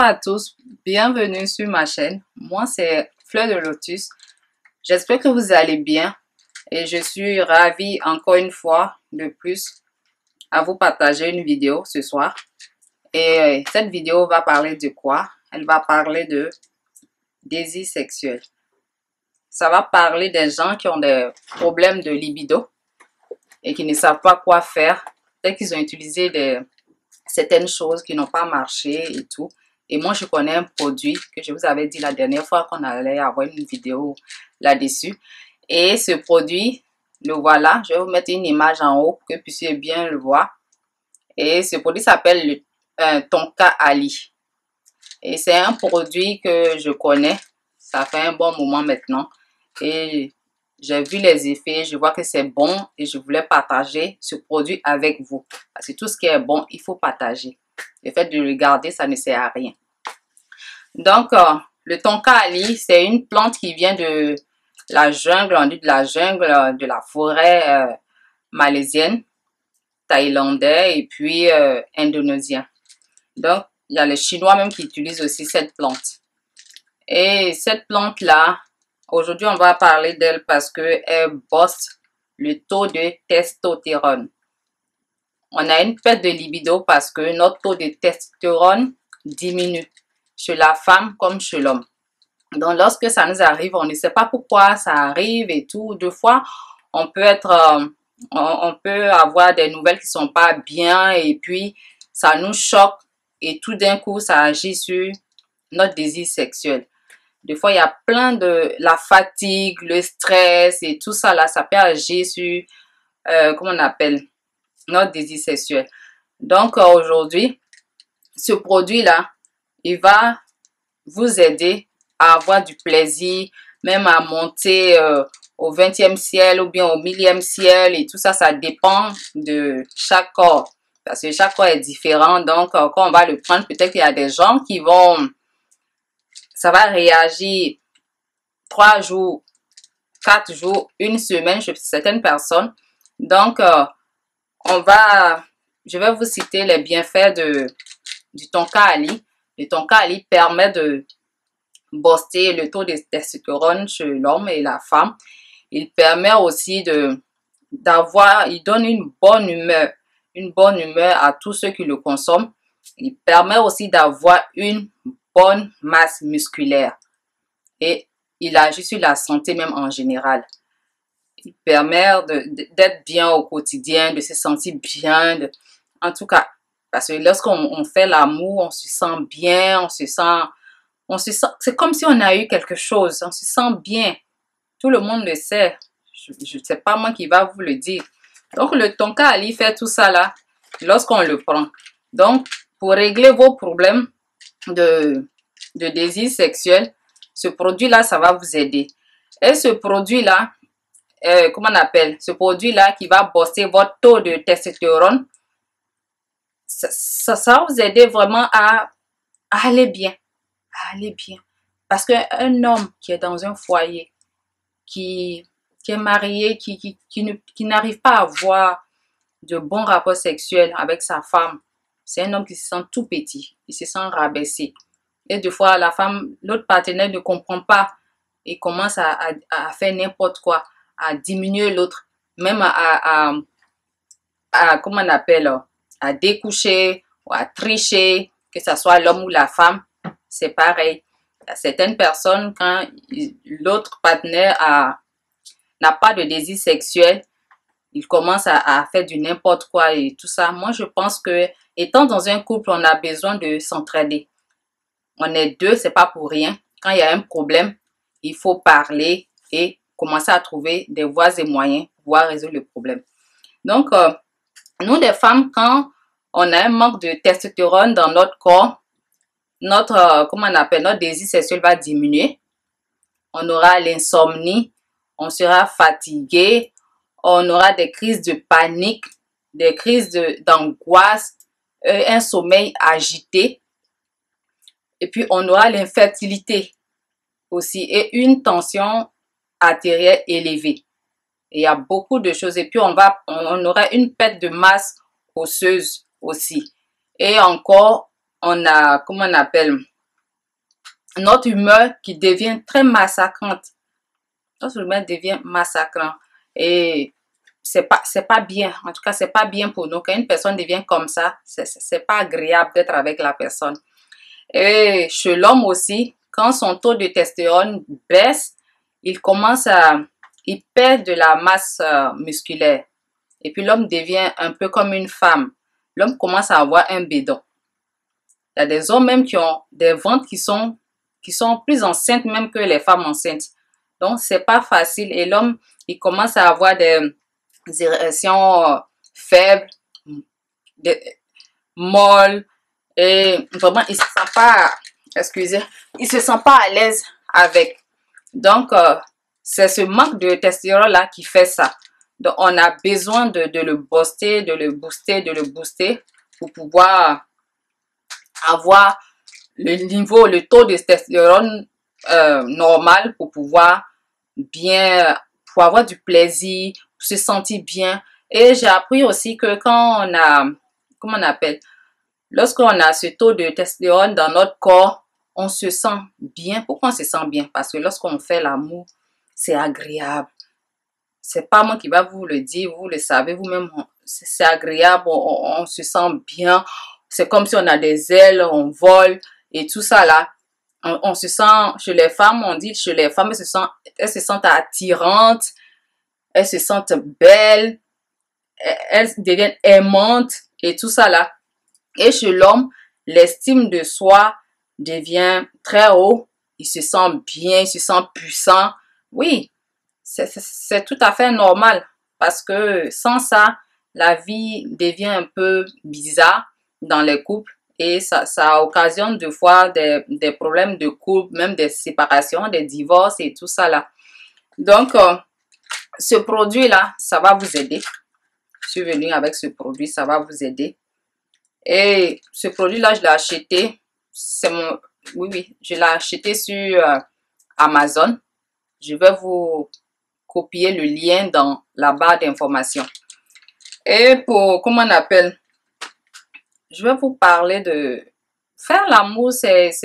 à tous, bienvenue sur ma chaîne. Moi, c'est Fleur de Lotus. J'espère que vous allez bien et je suis ravie encore une fois de plus à vous partager une vidéo ce soir. Et cette vidéo va parler de quoi? Elle va parler de désir sexuel. Ça va parler des gens qui ont des problèmes de libido et qui ne savent pas quoi faire. Peut-être qu'ils ont utilisé certaines choses qui n'ont pas marché et tout. Et moi, je connais un produit que je vous avais dit la dernière fois qu'on allait avoir une vidéo là-dessus. Et ce produit, le voilà. Je vais vous mettre une image en haut pour que vous puissiez bien le voir. Et ce produit s'appelle le Tonka Ali. Et c'est un produit que je connais. Ça fait un bon moment maintenant. Et j'ai vu les effets, je vois que c'est bon et je voulais partager ce produit avec vous. Parce que tout ce qui est bon, il faut partager. Le fait de le garder, ça ne sert à rien. Donc, le Tonka Ali, c'est une plante qui vient de la jungle, on dit de la jungle, de la forêt malaisienne, thaïlandais et puis indonésien. Donc, il y a les Chinois même qui utilisent aussi cette plante. Et cette plante-là, aujourd'hui, on va parler d'elle parce qu'elle bosse le taux de testostérone. On a une perte de libido parce que notre taux de testostérone diminue chez la femme comme chez l'homme. Donc, lorsque ça nous arrive, on ne sait pas pourquoi ça arrive et tout. Deux fois, on peut avoir des nouvelles qui ne sont pas bien et puis ça nous choque et tout d'un coup, ça agit sur notre désir sexuel. Des fois, il y a plein de la fatigue, le stress et tout ça là, ça peut agir sur, comment on appelle, notre désir sexuel. Donc, aujourd'hui, ce produit-là, il va vous aider à avoir du plaisir, même à monter au 20e ciel ou bien au 1000e ciel et tout ça, ça dépend de chaque corps. Parce que chaque corps est différent. Donc, quand on va le prendre, peut-être qu'il y a des gens qui vont... Ça va réagir 3 jours, 4 jours, une semaine chez certaines personnes. Donc, je vais vous citer les bienfaits du Tonka Ali. Le Tonka Ali permet de booster le taux de testostérone chez l'homme et la femme. Il permet aussi il donne une bonne humeur à tous ceux qui le consomment. Il permet aussi d'avoir une bonne masse musculaire et il agit sur la santé même en général. Il permet d'être bien au quotidien, de se sentir bien, en tout cas, parce que lorsqu'on fait l'amour, on se sent bien, c'est comme si on a eu quelque chose, on se sent bien. Tout le monde le sait, je ne sais pas moi qui va vous le dire. Donc le Tonka Ali fait tout ça là, lorsqu'on le prend. Donc, pour régler vos problèmes de désir sexuel, ce produit-là, ça va vous aider. Et ce produit-là, comment on appelle? Ce produit-là qui va booster votre taux de testostérone, ça va vous aider vraiment à aller bien. À aller bien. Parce qu'un homme qui est dans un foyer, qui est marié, qui n'arrive pas à avoir de bons rapports sexuels avec sa femme, c'est un homme qui se sent tout petit, il se sent rabaissé. Et des fois, l'autre partenaire ne comprend pas et commence à faire n'importe quoi, à diminuer l'autre, même comment on appelle, à découcher ou à tricher, que ce soit l'homme ou la femme, c'est pareil. Il y a certaines personnes, quand l'autre partenaire n'a pas de désir sexuel, il commence à faire du n'importe quoi et tout ça. Moi, je pense que étant dans un couple, on a besoin de s'entraider. On est deux, c'est pas pour rien. Quand il y a un problème, il faut parler et commencer à trouver des voies et moyens pour pouvoir résoudre le problème. Donc, nous les femmes, quand on a un manque de testostérone dans notre corps, comment on appelle, notre désir sexuel va diminuer. On aura l'insomnie, on sera fatigué, on aura des crises de panique, des crises d'angoisse, un sommeil agité. Et puis, on aura l'infertilité aussi et une tension artérielle élevée. Et il y a beaucoup de choses. Et puis, on aura une perte de masse osseuse aussi. Et encore, on a, comment on appelle, notre humeur qui devient très massacrante. Notre humeur devient massacrante. Et c'est pas bien. En tout cas, c'est pas bien pour nous. Quand une personne devient comme ça, c'est pas agréable d'être avec la personne. Et chez l'homme aussi, quand son taux de testostérone baisse, il perd de la masse musculaire. Et puis l'homme devient un peu comme une femme. L'homme commence à avoir un bédon. Il y a des hommes même qui ont des ventres qui sont plus enceintes même que les femmes enceintes. Donc, c'est pas facile. Et l'homme, il commence à avoir des érections faibles, molles. Et vraiment, il se sent pas, excusez, il se sent pas à l'aise avec. Donc, c'est ce manque de testostérone-là qui fait ça. Donc, on a besoin de le booster, de le booster pour pouvoir avoir le taux de testostérone normal pour pouvoir pour avoir du plaisir, pour se sentir bien. Et j'ai appris aussi que quand on a, comment on appelle, lorsqu'on a ce taux de testostérone dans notre corps, on se sent bien. Pourquoi on se sent bien? Parce que lorsqu'on fait l'amour, c'est agréable. C'est pas moi qui va vous le dire, vous le savez vous-même, c'est agréable, on se sent bien. C'est comme si on a des ailes, on vole et tout ça là. On se sent, chez les femmes, on dit chez les femmes, elles se sentent attirantes, elles se sentent belles, elles deviennent aimantes et tout ça là. Et chez l'homme, l'estime de soi devient très haut, il se sent bien, il se sent puissant. Oui, c'est tout à fait normal parce que sans ça, la vie devient un peu bizarre dans les couples et ça occasionne des fois des problèmes de couple, même des séparations, des divorces et tout ça là. Donc, ce produit-là, ça va vous aider. Je suis venue avec ce produit, ça va vous aider. Et ce produit-là, je l'ai acheté, oui, je l'ai acheté sur Amazon. Je vais vous copier le lien dans la barre d'information. Et pour, comment on appelle, je vais vous parler de faire l'amour, parce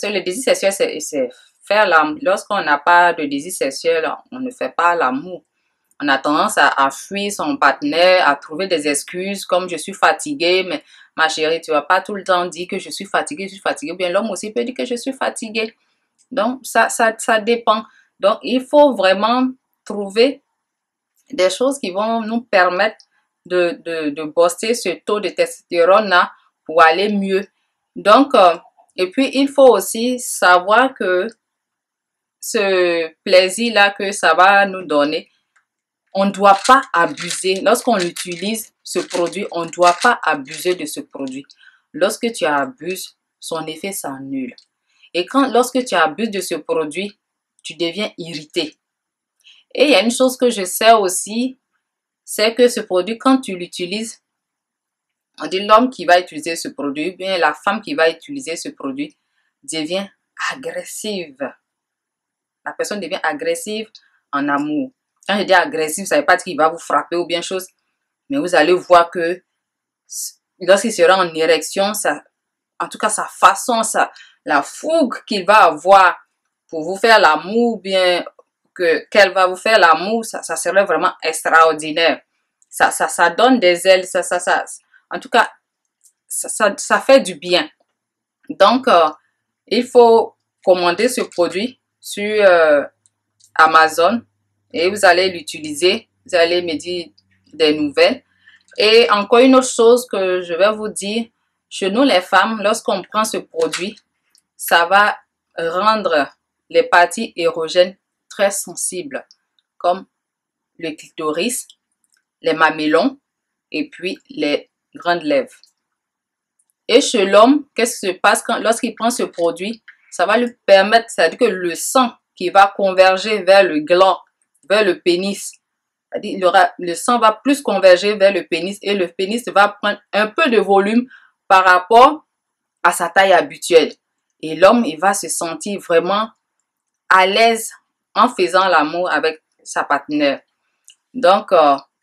que le désir sexuel, c'est faire l'amour. Lorsqu'on n'a pas de désir sexuel, on ne fait pas l'amour. On a tendance à fuir son partenaire, à trouver des excuses comme je suis fatiguée, mais ma chérie, tu vas pas tout le temps dire que je suis fatiguée, Ou bien l'homme aussi peut dire que je suis fatiguée. Donc, ça dépend. Donc, il faut vraiment trouver des choses qui vont nous permettre de booster ce taux de testostérone là pour aller mieux. Donc, et puis, il faut aussi savoir que ce plaisir-là que ça va nous donner, on ne doit pas abuser. Lorsqu'on utilise ce produit, on ne doit pas abuser de ce produit. Lorsque tu abuses, son effet s'annule. Et lorsque tu abuses de ce produit, tu deviens irrité. Et il y a une chose que je sais aussi, c'est que ce produit, quand tu l'utilises, on dit l'homme qui va utiliser ce produit, bien la femme qui va utiliser ce produit devient agressive. La personne devient agressive en amour. Quand je dis agressif, ça ne veut pas dire qu'il va vous frapper ou bien chose. Mais vous allez voir que lorsqu'il sera en érection, en tout cas sa façon, la fougue qu'il va avoir pour vous faire l'amour, bien qu'elle va vous faire l'amour, ça serait vraiment extraordinaire. Ça donne des ailes, en tout cas, ça fait du bien. Donc, il faut commander ce produit sur Amazon et vous allez l'utiliser. Vous allez me dire des nouvelles. Et encore une autre chose que je vais vous dire, chez nous les femmes, lorsqu'on prend ce produit, ça va rendre les parties érogènes très sensibles, comme le clitoris, les mamelons et puis les grandes lèvres. Et chez l'homme, qu'est-ce qui se passe lorsqu'il prend ce produit? Ça va lui permettre, c'est-à-dire que le sang qui va converger vers le gland, vers le pénis, c'est-à-dire le sang va plus converger vers le pénis et le pénis va prendre un peu de volume par rapport à sa taille habituelle. Et l'homme, il va se sentir vraiment à l'aise en faisant l'amour avec sa partenaire. Donc,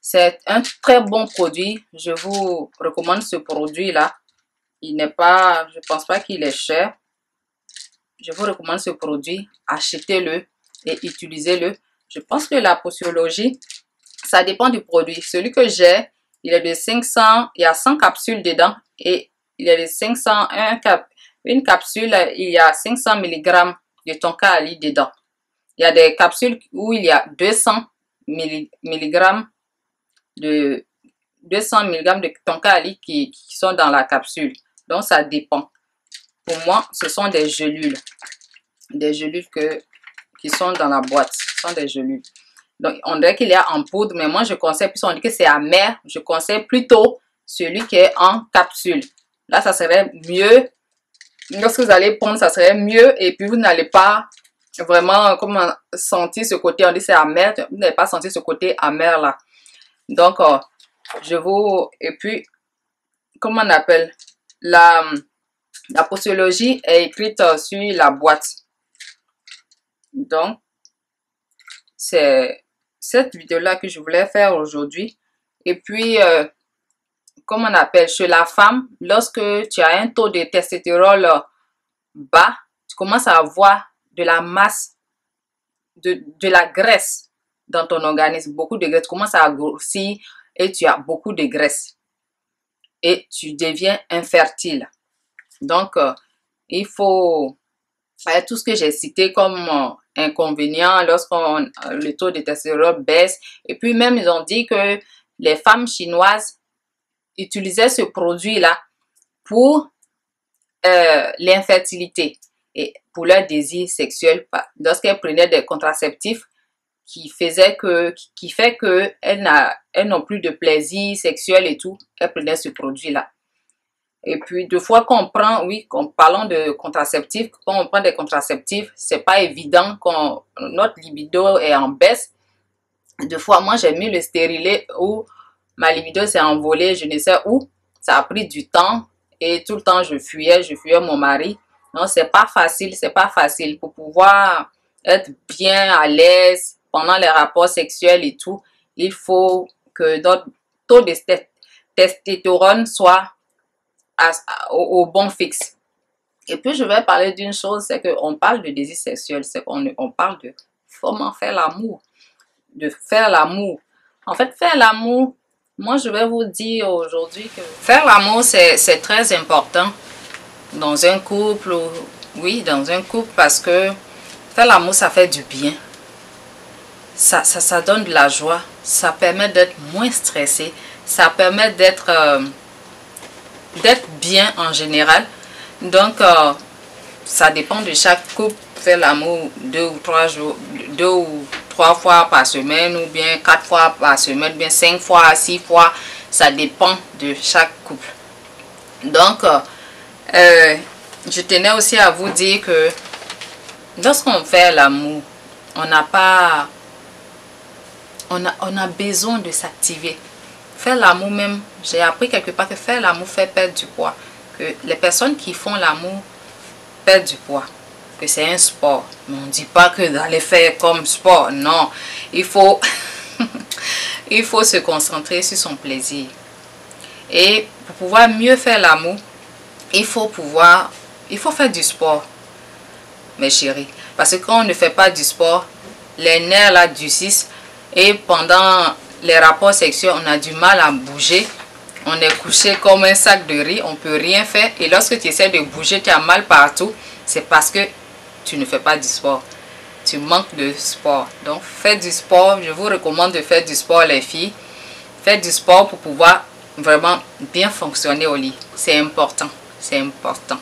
c'est un très bon produit. Je vous recommande ce produit-là. Il n'est pas, je pense pas qu'il est cher. je vous recommande ce produit. Achetez-le et utilisez-le. Je pense que la posologie, ça dépend du produit. Celui que j'ai, il est de 500, il y a 100 capsules dedans et il y a de 500, une capsule, il y a 500 mg de tonka ali dedans. Il y a des capsules où il y a 200 mg de 200 mg de tonka ali qui sont dans la capsule. Donc ça dépend. Pour moi, ce sont des gélules. Des gélules qui sont dans la boîte. Ce sont des gélules. Donc, on dirait qu'il y a en poudre, mais moi, je conseille, plus on dit que c'est amer, je conseille plutôt celui qui est en capsule. Là, ça serait mieux. Lorsque vous allez prendre, ça serait mieux. Et puis, vous n'allez pas vraiment sentir ce côté, on dit c'est amer, vous n'allez pas sentir ce côté amer là. Donc, et puis, comment on appelle? La posologie est écrite sur la boîte. Donc, c'est cette vidéo-là que je voulais faire aujourd'hui. Et puis, comment on appelle, chez la femme, lorsque tu as un taux de testostérone bas, tu commences à avoir de la masse, de la graisse dans ton organisme. Beaucoup de graisse, tu commences à grossir et tu as beaucoup de graisse. Et tu deviens infertile. Donc, il faut faire tout ce que j'ai cité comme inconvénient lorsque le taux de testostérone baisse. Et puis même, ils ont dit que les femmes chinoises utilisaient ce produit-là pour l'infertilité et pour leur désir sexuel. Lorsqu'elles prenaient des contraceptifs qui fait qu'elles n'ont plus de plaisir sexuel et tout, elles prenaient ce produit-là. Et puis, deux fois qu'on prend, oui, parlons de contraceptifs, quand on prend des contraceptifs, c'est pas évident quand notre libido est en baisse. Deux fois, moi, j'ai mis le stérilet où ma libido s'est envolée, je ne sais où. Ça a pris du temps et tout le temps, je fuyais mon mari. Non, c'est pas facile pour pouvoir être bien à l'aise pendant les rapports sexuels et tout. Il faut que notre taux de testostérone soit au bon fixe. Et puis, je vais parler d'une chose, c'est qu'on parle de désir sexuel, c'est qu'on parle de comment faire l'amour. De faire l'amour. En fait, faire l'amour, moi, je vais vous dire aujourd'hui que faire l'amour, c'est très important dans un couple. Oui, dans un couple, parce que faire l'amour, ça fait du bien. Ça donne de la joie. Ça permet d'être moins stressé. Ça permet d'être bien en général. Donc, ça dépend de chaque couple. Faire l'amour 2 ou 3 jours, 2 ou 3 fois par semaine, ou bien 4 fois par semaine, bien 5 fois, 6 fois. Ça dépend de chaque couple. Donc, je tenais aussi à vous dire que lorsqu'on fait l'amour, on a besoin de s'activer. Faire l'amour même, j'ai appris quelque part que faire l'amour fait perdre du poids. Que les personnes qui font l'amour perdent du poids. Que c'est un sport. Mais on ne dit pas que d'aller faire comme sport. Non. Il faut, il faut se concentrer sur son plaisir. Et pour pouvoir mieux faire l'amour, il faut faire du sport. Mes chéris. Parce que quand on ne fait pas du sport, les nerfs là durcissent. Et pendant les rapports sexuels, on a du mal à bouger. On est couché comme un sac de riz, on ne peut rien faire. Et lorsque tu essaies de bouger, tu as mal partout. C'est parce que tu ne fais pas du sport. Tu manques de sport. Donc, faites du sport. Je vous recommande de faire du sport, les filles. Faites du sport pour pouvoir vraiment bien fonctionner au lit. C'est important. C'est important.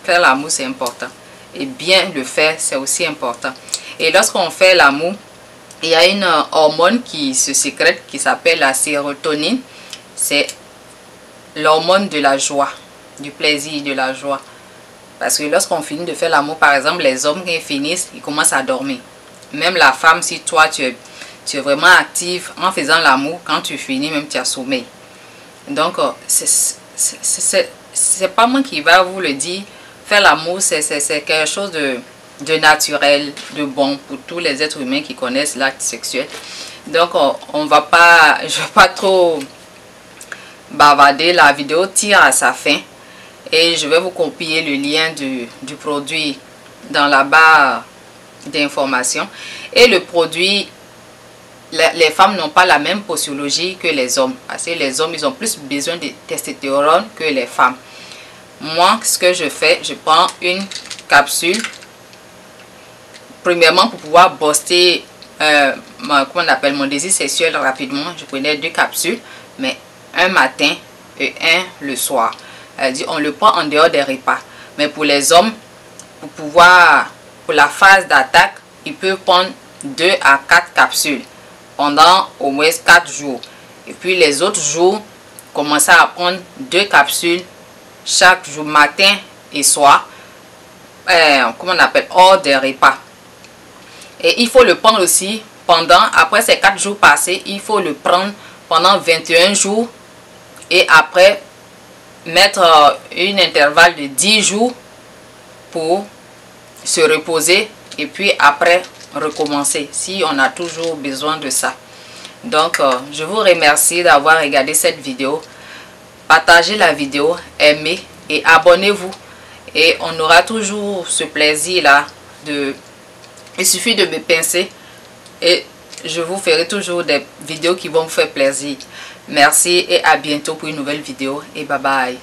Faire l'amour, c'est important. Et bien le faire, c'est aussi important. Et lorsqu'on fait l'amour, il y a une hormone qui se sécrète qui s'appelle la sérotonine. C'est l'hormone de la joie, du plaisir, de la joie. Parce que lorsqu'on finit de faire l'amour, par exemple, les hommes qui finissent, ils commencent à dormir. Même la femme, si toi, tu es vraiment active en faisant l'amour, quand tu finis, même tu as sommeil. Donc, c'est pas moi qui va vous le dire. Faire l'amour, c'est quelque chose de naturel, de bon pour tous les êtres humains qui connaissent l'acte sexuel. Donc, je ne vais pas trop bavarder. La vidéo tire à sa fin et je vais vous copier le lien du produit dans la barre d'information. Et le produit, les femmes n'ont pas la même posologie que les hommes. Parce que les hommes, ils ont plus besoin de testostérone que les femmes. Moi, ce que je fais, je prends une capsule. Premièrement, pour pouvoir booster comment on appelle, mon désir sexuel rapidement, je prenais 2 capsules, mais un matin et un le soir. On le prend en dehors des repas. Mais pour les hommes, pour la phase d'attaque, ils peuvent prendre 2 à 4 capsules pendant au moins 4 jours. Et puis les autres jours, commencer à prendre 2 capsules chaque jour, matin et soir, comment on appelle, hors des repas. Et il faut le prendre aussi après ces 4 jours passés, il faut le prendre pendant 21 jours. Et après, mettre un intervalle de 10 jours pour se reposer. Et puis après, recommencer si on a toujours besoin de ça. Donc, je vous remercie d'avoir regardé cette vidéo. Partagez la vidéo, aimez et abonnez-vous. Et on aura toujours ce plaisir-là de... Il suffit de me pincer et je vous ferai toujours des vidéos qui vont vous faire plaisir. Merci et à bientôt pour une nouvelle vidéo et bye bye.